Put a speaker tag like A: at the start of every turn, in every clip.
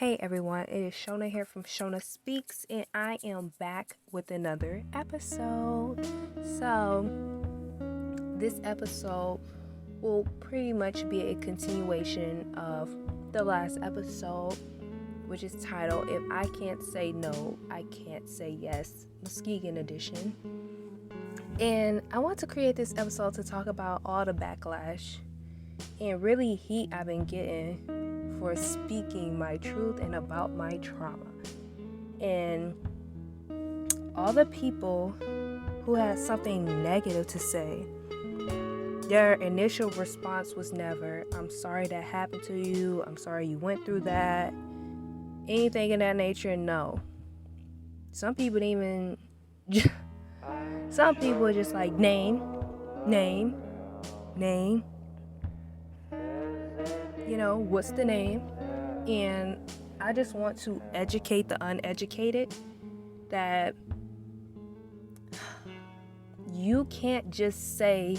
A: Hey everyone, it is Shona here from Shona Speaks, and I am back with another episode. So, this episode will pretty much be a continuation of the last episode, which is titled If I Can't Say No, I Can't Say Yes, Muskegon edition. And I want to create this episode to talk about all the backlash and really heat I've been getting for speaking my truth and about my trauma. And all the people who had something negative to say, their initial response was never, I'm sorry that happened to you, I'm sorry you went through that, anything in that nature. No. Some people didn't even, some people are just like, name. You know, what's the name? And I just want to educate the uneducated that you can't just say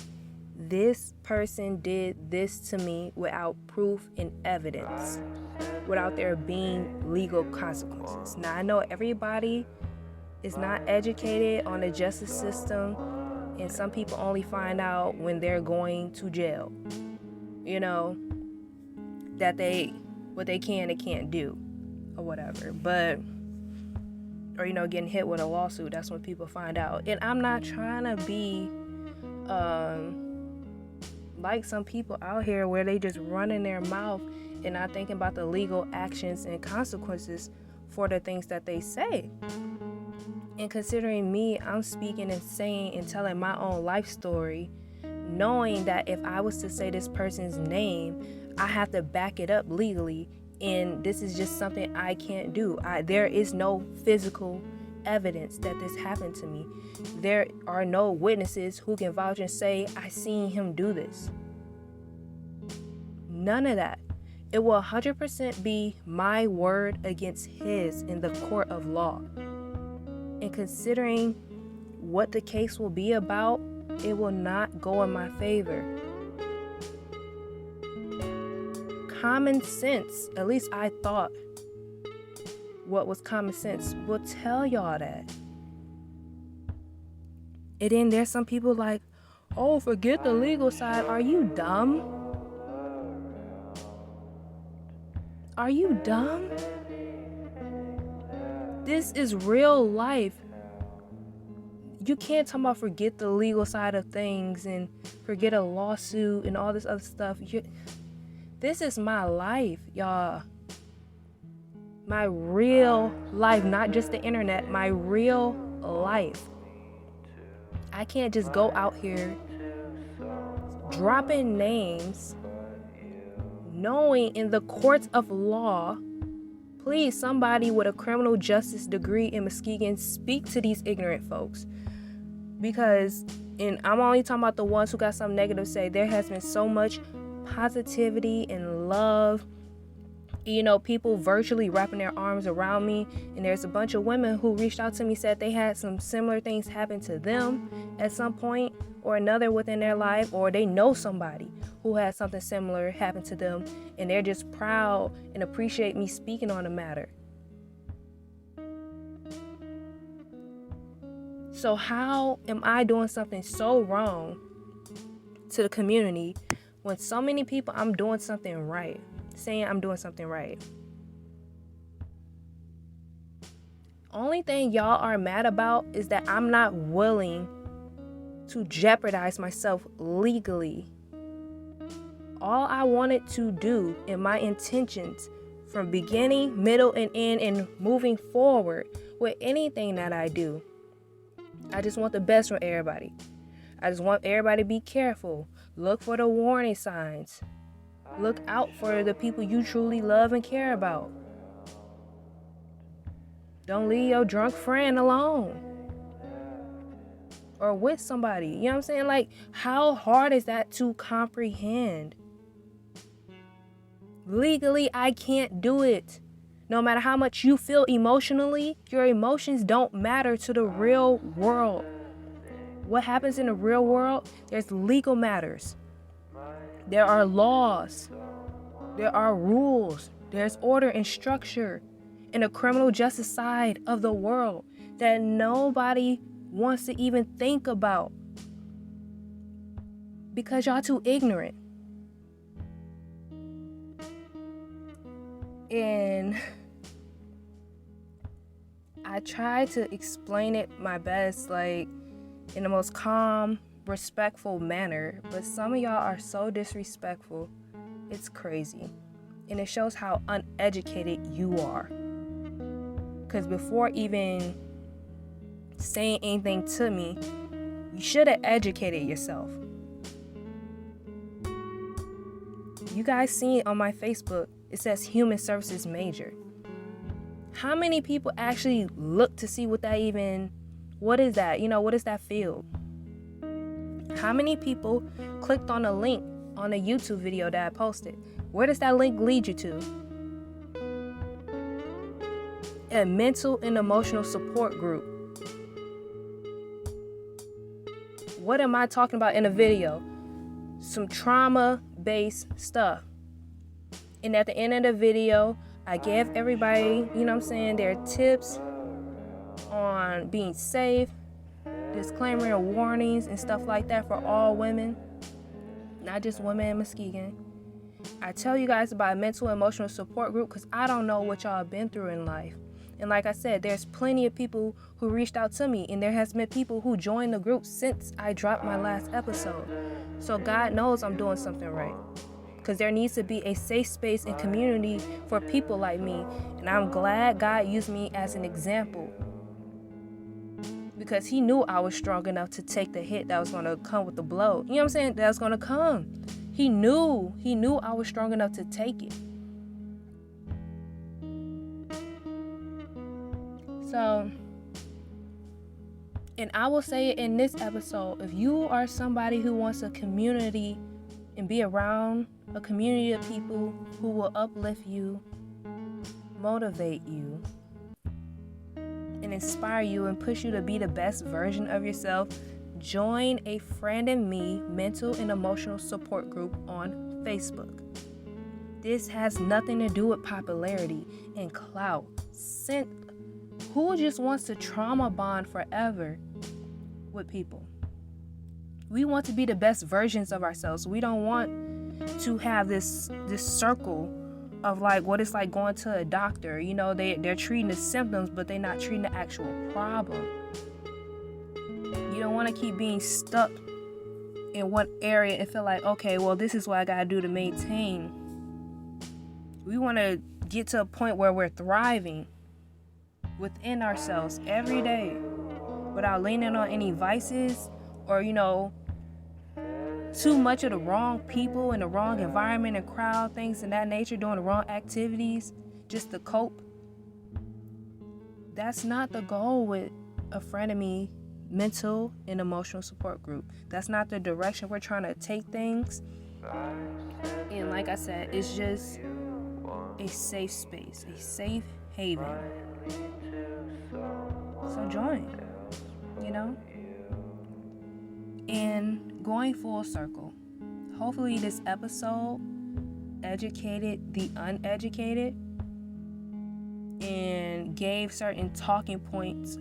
A: this person did this to me without proof and evidence, without there being legal consequences. Now, I know everybody is not educated on the justice system, and some people only find out when they're going to jail, you know, that what they can and can't do or whatever. But or getting hit with a lawsuit, that's when people find out. And I'm not trying to be like some people out here where they just run in their mouth and not thinking about the legal actions and consequences for the things that they say. And considering me, I'm speaking and saying and telling my own life story, knowing that if I was to say this person's name, I have to back it up legally, and this is just something I can't do. There is no physical evidence that this happened to me. There are no witnesses who can vouch and say, I seen him do this. None of that. It will 100% be my word against his in the court of law. And considering what the case will be about, it will not go in my favor. Common sense, at least I thought what was common sense, will tell y'all that. And then there's some people like, oh, forget the legal side. Are you dumb? Are you dumb? This is real life. You can't talk about forget the legal side of things and forget a lawsuit and all this other stuff. This is my life, y'all. My real life, not just the internet, my real life. I can't just go out here dropping names, knowing in the courts of law, please, somebody with a criminal justice degree in Muskegon, speak to these ignorant folks. Because, and I'm only talking about the ones who got something negative to say, there has been so much positivity and love, people virtually wrapping their arms around me. And there's a bunch of women who reached out to me, said they had some similar things happen to them at some point or another within their life, or they know somebody who had something similar happen to them, and they're just proud and appreciate me speaking on the matter. So how am I doing something so wrong to the community when so many people I'm doing something right, saying I'm doing something right? Only thing y'all are mad about is that I'm not willing to jeopardize myself legally. All I wanted to do in my intentions from beginning, middle, and end, and moving forward with anything that I do, I just want the best for everybody. I just want everybody to be careful. Look for the warning signs. Look out for the people you truly love and care about. Don't leave your drunk friend alone. Or with somebody. You know what I'm saying? Like, how hard is that to comprehend? Legally, I can't do it. No matter how much you feel emotionally, your emotions don't matter to the real world. What happens in the real world? There's legal matters. There are laws. There are rules. There's order and structure in the criminal justice side of the world that nobody wants to even think about because y'all too ignorant. And I try to explain it my best, like in the most calm, respectful manner, but some of y'all are so disrespectful. It's crazy. And it shows how uneducated you are. Because before even saying anything to me, you should have educated yourself. You guys seen on my Facebook, it says human services major. How many people actually look to see what is that? What is that field? How many people clicked on a link on a YouTube video that I posted? Where does that link lead you to? A mental and emotional support group. What am I talking about in a video? Some trauma-based stuff. And at the end of the video, I gave everybody, their tips on being safe, disclaimer and warnings and stuff like that for all women, not just women in Muskegon. I tell you guys about a mental and emotional support group because I don't know what y'all have been through in life. And like I said, there's plenty of people who reached out to me, and there has been people who joined the group since I dropped my last episode. So God knows I'm doing something right. Because there needs to be a safe space and community for people like me. And I'm glad God used me as an example. Because he knew I was strong enough to take the hit that was going to come with the blow. You know what I'm saying? That was going to come. He knew I was strong enough to take it. So, and I will say it in this episode, if you are somebody who wants a community and be around a community of people who will uplift you, motivate you, and inspire you and push you to be the best version of yourself, join a Friend and Me mental and emotional support group on Facebook. This has nothing to do with popularity and clout. Who just wants to trauma bond forever with people? We want to be the best versions of ourselves. We don't want to have this circle of like what it's like going to a doctor. They're treating the symptoms, but they're not treating the actual problem. You don't want to keep being stuck in one area and feel like, okay, well, this is what I gotta do to maintain. We want to get to a point where we're thriving within ourselves every day without leaning on any vices or, too much of the wrong people in the wrong environment and crowd, things in that nature, doing the wrong activities just to cope. That's not the goal with a Friend of Me mental and emotional support group. That's not the direction we're trying to take things. And like I said, it's just a safe space, a safe haven. So join, And going full circle, hopefully this episode educated the uneducated and gave certain talking points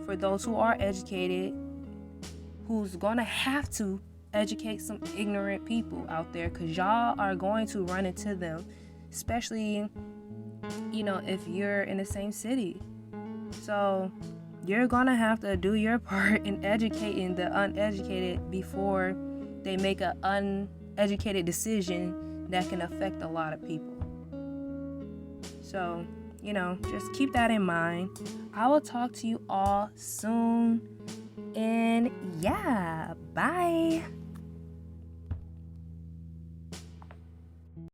A: for those who are educated, who's gonna have to educate some ignorant people out there, because y'all are going to run into them, especially if you're in the same city. So you're gonna have to do your part in educating the uneducated before they make an uneducated decision that can affect a lot of people. So, just keep that in mind. I will talk to you all soon. And yeah, bye.